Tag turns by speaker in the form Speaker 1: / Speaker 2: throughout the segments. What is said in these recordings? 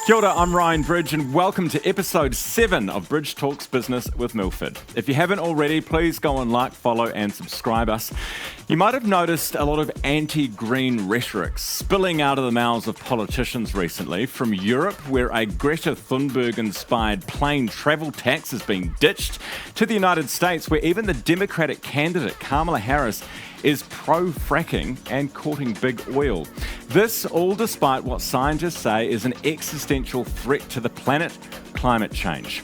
Speaker 1: Kia ora, I'm Ryan Bridge and welcome to episode 7 of Bridge Talks Business with Milford. If you haven't already, please go and like, follow and subscribe us. You might have noticed a lot of anti-green rhetoric spilling out of the mouths of politicians recently, from Europe, where a Greta Thunberg-inspired plane travel tax has been ditched, to the United States, where even the Democratic candidate Kamala Harris is pro-fracking and courting big oil. This all despite what scientists say is an existential threat to the planet, climate change.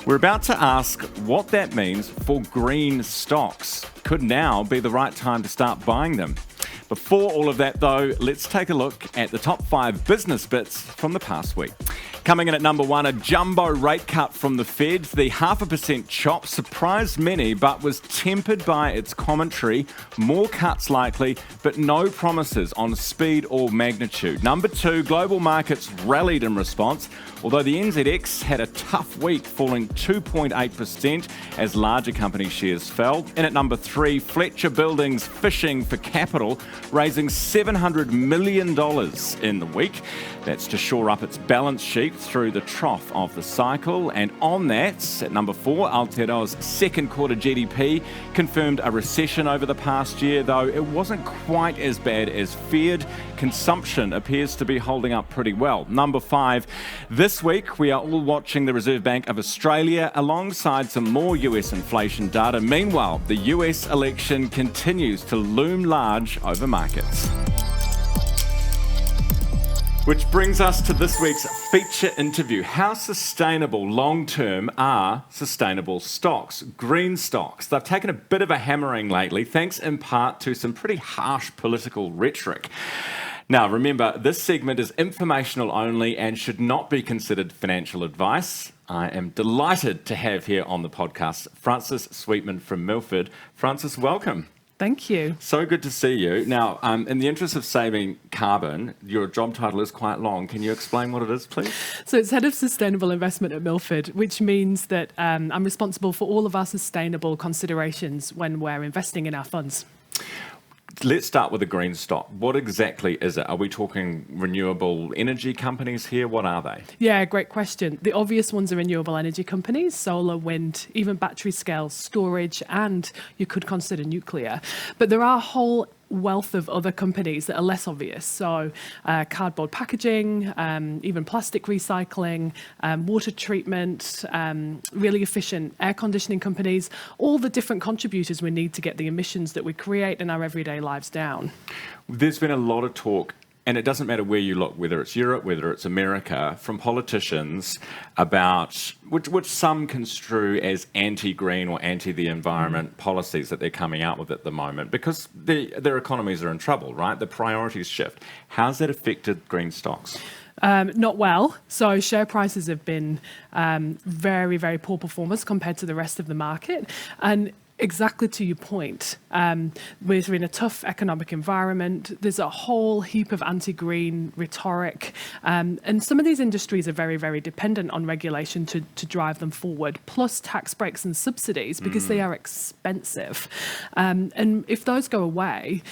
Speaker 1: We're about to ask what that means for green stocks. Could now be the right time to start buying them? Before all of that though, let's take a look at the top 5 business bits from the past week. Coming in at number 1, a jumbo rate cut from the Fed. The 0.5% chop surprised many, but was tempered by its commentary. More cuts likely, but no promises on speed or magnitude. Number 2, global markets rallied in response, although the NZX had a tough week, falling 2.8% as larger company shares fell. And at number 3, Fletcher Building's fishing for capital, raising $700 million in the week. That's to shore up its balance sheet through the trough of the cycle. And on that, at number 4, Aotearoa's second quarter GDP confirmed a recession over the past year, though it wasn't quite as bad as feared. Consumption appears to be holding up pretty well. Number 5, this week we are all watching the Reserve Bank of Australia alongside some more US inflation data. Meanwhile, the US election continues to loom large over markets. Which brings us to this week's feature interview. How sustainable long-term are sustainable stocks, green stocks? They've taken a bit of a hammering lately, thanks in part to some pretty harsh political rhetoric. Now, remember, this segment is informational only and should not be considered financial advice. I am delighted to have here on the podcast Frances Sweetman from Milford. Frances, welcome.
Speaker 2: Thank you.
Speaker 1: So good to see you. Now, in the interest of saving carbon, your job title is quite long. Can you explain what it is, please?
Speaker 2: So it's Head of Sustainable Investment at Milford, which means that I'm responsible for all of our sustainable considerations when we're investing in our funds.
Speaker 1: Let's start with a green stock. What exactly is it? Are we talking renewable energy companies here? What are they?
Speaker 2: Yeah, great question. The obvious ones are renewable energy companies, solar, wind, even battery scale storage, and you could consider nuclear. But there are a whole wealth of other companies that are less obvious. So cardboard packaging, even plastic recycling, water treatment, really efficient air conditioning companies, all the different contributors we need to get the emissions that we create in our everyday lives down.
Speaker 1: There's been a lot of talk, and it doesn't matter where you look, whether it's Europe, whether it's America, from politicians about, which some construe as anti-green or anti-the-environment policies that they're coming out with at the moment, because their economies are in trouble, right? The priorities shift. How's that affected green stocks?
Speaker 2: Not well. So share prices have been very, very poor performers compared to the rest of the market. And exactly to your point, we're in a tough economic environment. There's a whole heap of anti-green rhetoric. And some of these industries are very, very dependent on regulation to drive them forward, plus tax breaks and subsidies because they are expensive. And if those go away,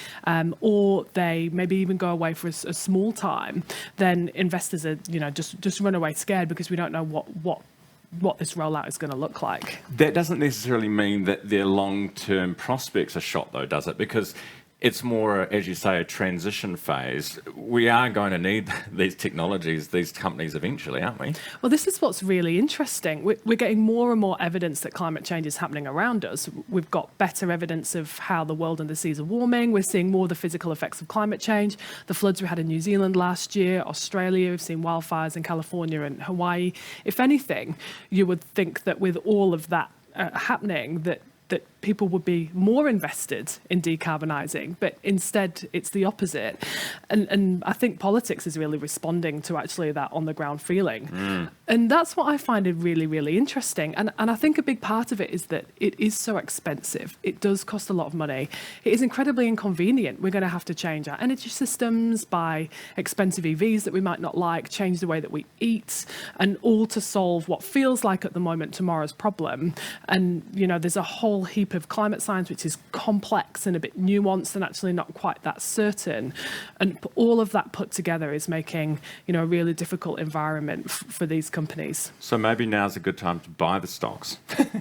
Speaker 2: or they maybe even go away for a small time, then investors are, just run away scared because we don't know what this rollout is going to look like.
Speaker 1: That doesn't necessarily mean that their long-term prospects are shot, though, does it? Because it's more, as you say, a transition phase. We are going to need these technologies, these companies eventually, aren't we?
Speaker 2: Well, this is what's really interesting. We're getting more and more evidence that climate change is happening around us. We've got better evidence of how the world and the seas are warming. We're seeing more of the physical effects of climate change. The floods we had in New Zealand last year, Australia, we've seen wildfires in California and Hawaii. If anything, you would think that with all of that happening, that people would be more invested in decarbonising, but instead it's the opposite. And I think politics is really responding to actually that on-the-ground feeling. And that's what I find it really, really interesting. And I think a big part of it is that it is so expensive. It does cost a lot of money. It is incredibly inconvenient. We're going to have to change our energy systems, buy expensive EVs that we might not like, change the way that we eat, and all to solve what feels like at the moment tomorrow's problem. And, there's a whole heap deep of climate science, which is complex and a bit nuanced and actually not quite that certain. And all of that put together is making, a really difficult environment for these companies.
Speaker 1: So maybe now's a good time to buy the stocks.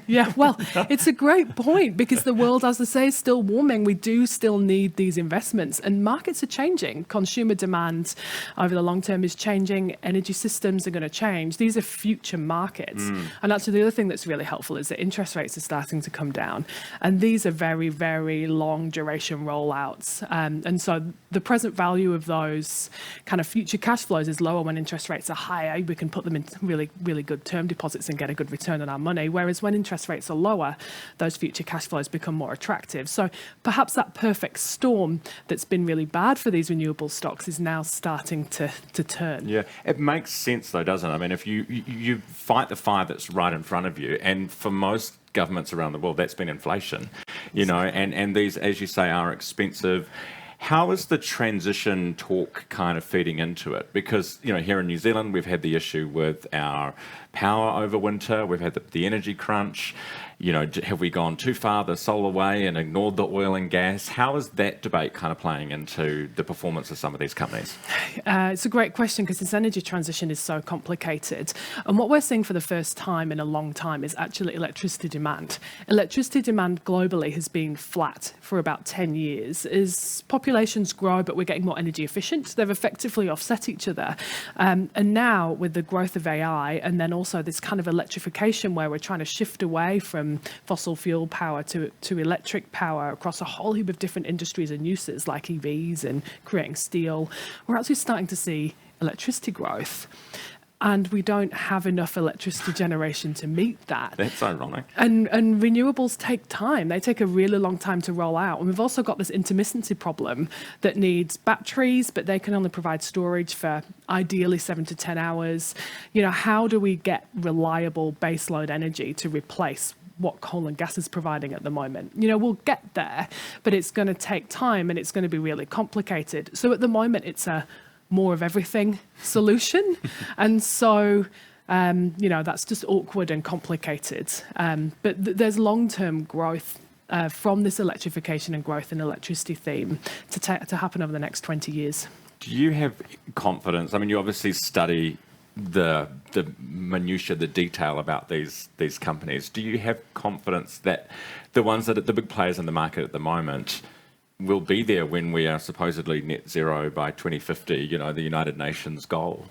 Speaker 2: Yeah, well, it's a great point because the world, as I say, is still warming. We do still need these investments, and markets are changing. Consumer demand over the long term is changing. Energy systems are going to change. These are future markets. And actually, the other thing that's really helpful is that interest rates are starting to come down. And these are very, very long duration rollouts. And so the present value of those kind of future cash flows is lower when interest rates are higher. We can put them in really, really good term deposits and get a good return on our money. Whereas when interest rates are lower, those future cash flows become more attractive. So perhaps that perfect storm that's been really bad for these renewable stocks is now starting to turn.
Speaker 1: Yeah, it makes sense though, doesn't it? I mean, if you fight the fire that's right in front of you, and for most governments around the world, that's been inflation, and these, as you say, are expensive. How is the transition talk kind of feeding into it? Because, here in New Zealand, we've had the issue with our power over winter. We've had the energy crunch. Have we gone too far the solar way and ignored the oil and gas? How is that debate kind of playing into the performance of some of these companies?
Speaker 2: It's a great question because this energy transition is so complicated. And what we're seeing for the first time in a long time is actually electricity demand. Electricity demand globally has been flat for about 10 years. As populations grow, but we're getting more energy efficient, they've effectively offset each other. And now with the growth of AI and then also this kind of electrification where we're trying to shift away from fossil fuel power to electric power across a whole heap of different industries and uses like EVs and creating steel, we're actually starting to see electricity growth. And we don't have enough electricity generation to meet that.
Speaker 1: That's ironic.
Speaker 2: And renewables take time. They take a really long time to roll out. And we've also got this intermittency problem that needs batteries, but they can only provide storage for ideally 7 to 10 hours. How do we get reliable baseload energy to replace what coal and gas is providing at the moment? We'll get there, but it's going to take time and it's going to be really complicated. So at the moment, it's a more of everything solution. And so, that's just awkward and complicated. But there's long-term growth from this electrification and growth in electricity theme to happen over the next 20 years.
Speaker 1: Do you have confidence? I mean, you obviously study the minutiae, the detail about these companies. Do you have confidence that the ones that are the big players in the market at the moment will be there when we are supposedly net zero by 2050, the United Nations goal?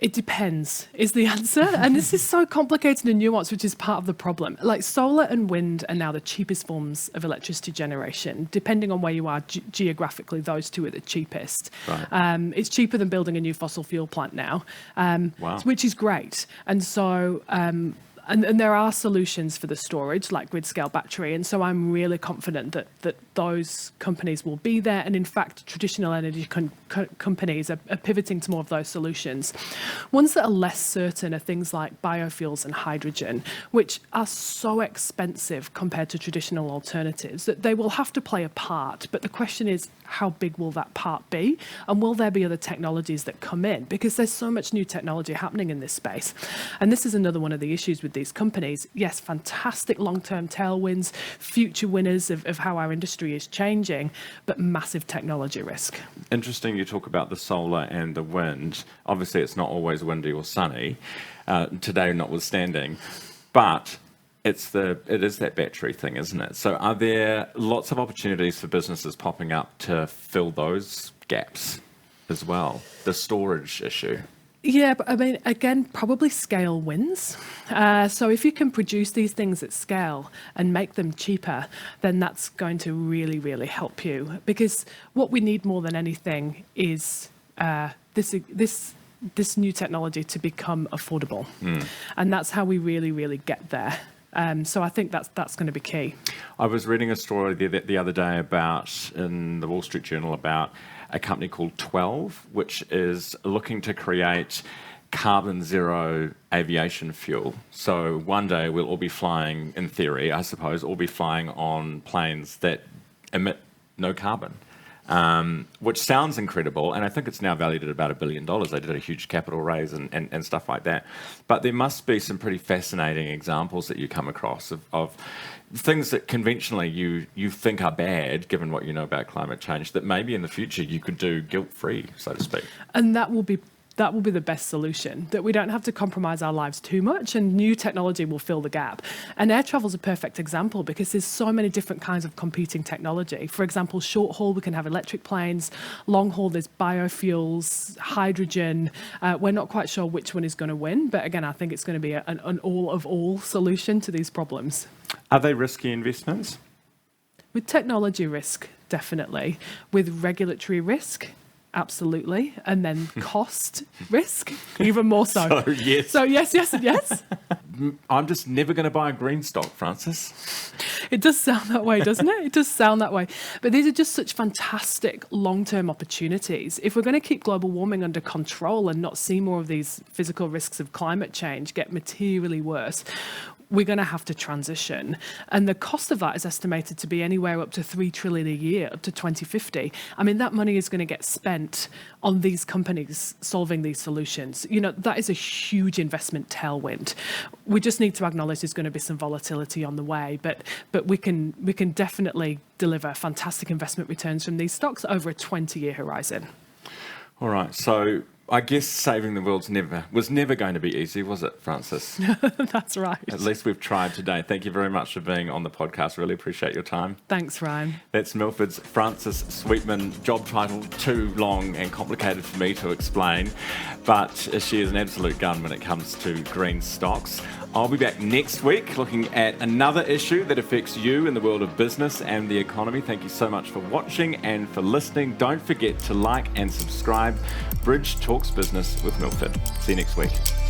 Speaker 2: It depends, is the answer. And this is so complicated and nuanced, which is part of the problem. Like solar and wind are now the cheapest forms of electricity generation. Depending on where you are geographically, those two are the cheapest.
Speaker 1: Right.
Speaker 2: It's cheaper than building a new fossil fuel plant now,
Speaker 1: Wow.
Speaker 2: which is great. And so... And there are solutions for the storage, like grid-scale battery. And so I'm really confident that those companies will be there. And in fact, traditional energy companies are pivoting to more of those solutions. Ones that are less certain are things like biofuels and hydrogen, which are so expensive compared to traditional alternatives that they will have to play a part. But the question is, how big will that part be? And will there be other technologies that come in? Because there's so much new technology happening in this space. And this is another one of the issues with these companies. Yes, fantastic long-term tailwinds, future winners of how our industry is changing, but massive technology risk.
Speaker 1: Interesting you talk about the solar and the wind. Obviously, it's not always windy or sunny, today notwithstanding, but it is that battery thing, isn't it? So are there lots of opportunities for businesses popping up to fill those gaps as well? The storage issue.
Speaker 2: Yeah, but I mean, again, probably scale wins. So if you can produce these things at scale and make them cheaper, then that's going to really, really help you. Because what we need more than anything is this new technology to become affordable. And that's how we really, really get there. So I think that's going to be key.
Speaker 1: I was reading a story the other day in the Wall Street Journal about a company called 12, which is looking to create carbon zero aviation fuel. So one day we'll all be flying, in theory, I suppose, all be flying on planes that emit no carbon. which sounds incredible, and I think it's now valued at about $1 billion. They did a huge capital raise and stuff like that. But there must be some pretty fascinating examples that you come across of things that conventionally you think are bad, given what you know about climate change, that maybe in the future you could do guilt-free, so to speak.
Speaker 2: And that will be the best solution, that we don't have to compromise our lives too much, and new technology will fill the gap. And air travel is a perfect example because there's so many different kinds of competing technology. For example, short haul, we can have electric planes. Long haul, there's biofuels, hydrogen. We're not quite sure which one is going to win, but again, I think it's going to be an all solution to these problems.
Speaker 1: Are they risky investments?
Speaker 2: With technology risk, definitely. With regulatory risk, absolutely. And then cost risk, even more so.
Speaker 1: So yes.
Speaker 2: So yes, and yes.
Speaker 1: I'm just never going to buy a green stock, Frances.
Speaker 2: It does sound that way, doesn't it? It does sound that way. But these are just such fantastic long-term opportunities. If we're going to keep global warming under control and not see more of these physical risks of climate change get materially worse, we're going to have to transition. And the cost of that is estimated to be anywhere up to $3 trillion a year, up to 2050. I mean, that money is going to get spent on these companies solving these solutions. You know, that is a huge investment tailwind. We just need to acknowledge there's going to be some volatility on the way, but we can definitely deliver fantastic investment returns from these stocks over a 20-year horizon.
Speaker 1: All right, so I guess saving the world was never going to be easy, was it, Frances?
Speaker 2: That's right.
Speaker 1: At least we've tried today. Thank you very much for being on the podcast. Really appreciate your time.
Speaker 2: Thanks, Ryan.
Speaker 1: That's Milford's Frances Sweetman. Job title too long and complicated for me to explain, but she is an absolute gun when it comes to green stocks. I'll be back next week looking at another issue that affects you in the world of business and the economy. Thank you so much for watching and for listening. Don't forget to like and subscribe. Bridge Talks Business with Milford. See you next week.